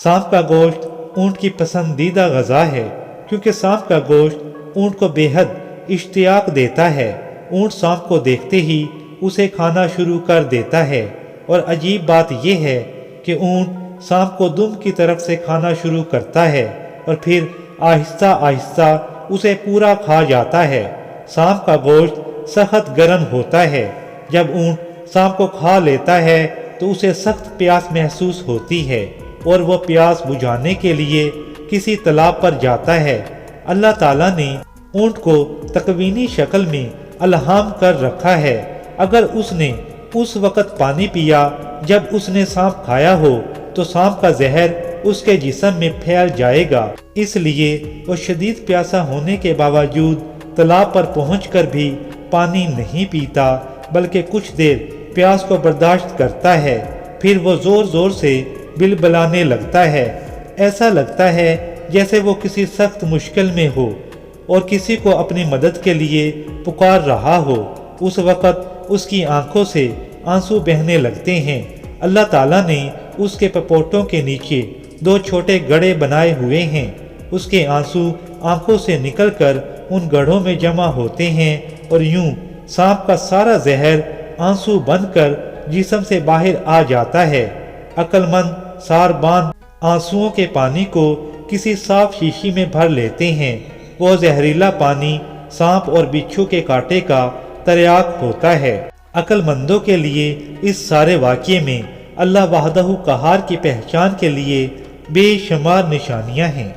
سانپ کا گوشت اونٹ کی پسندیدہ غذا ہے، کیونکہ سانپ کا گوشت اونٹ کو بے حد اشتیاق دیتا ہے۔ اونٹ سانپ کو دیکھتے ہی اسے کھانا شروع کر دیتا ہے، اور عجیب بات یہ ہے کہ اونٹ سانپ کو دم کی طرف سے کھانا شروع کرتا ہے اور پھر آہستہ آہستہ اسے پورا کھا جاتا ہے۔ سانپ کا گوشت سخت گرم ہوتا ہے۔ جب اونٹ سانپ کو کھا لیتا ہے تو اسے سخت پیاس محسوس ہوتی ہے اور وہ پیاس بجھانے کے لیے کسی تالاب پر جاتا ہے۔ اللہ تعالیٰ نے اونٹ کو تکوینی شکل میں الہام کر رکھا ہے۔ اگر اس نے اس وقت پانی پیا جب اس نے سانپ کھایا ہو تو سانپ کا زہر اس کے جسم میں پھیل جائے گا، اس لیے وہ شدید پیاسا ہونے کے باوجود تالاب پر پہنچ کر بھی پانی نہیں پیتا، بلکہ کچھ دیر پیاس کو برداشت کرتا ہے، پھر وہ زور زور سے بلبلانے لگتا ہے۔ ایسا لگتا ہے جیسے وہ کسی سخت مشکل میں ہو اور کسی کو اپنی مدد کے لیے پکار رہا ہو۔ اس وقت اس کی آنکھوں سے آنسو بہنے لگتے ہیں۔ اللہ تعالیٰ نے اس کے پپوٹوں کے نیچے 2 چھوٹے گڑھے بنائے ہوئے ہیں۔ اس کے آنسو آنکھوں سے نکل کر ان گڑھوں میں جمع ہوتے ہیں اور یوں سانپ کا سارا زہر آنسو بن کر جسم سے باہر آ جاتا ہے۔ عقل مند ساربان آنسوؤں کے پانی کو کسی صاف شیشی میں بھر لیتے ہیں۔ وہ زہریلا پانی سانپ اور بچھو کے کانٹے کا تریاق ہوتا ہے۔ عقل مندوں کے لیے اس سارے واقعے میں اللہ وحدہ قہار کی پہچان کے لیے بے شمار نشانیاں ہیں۔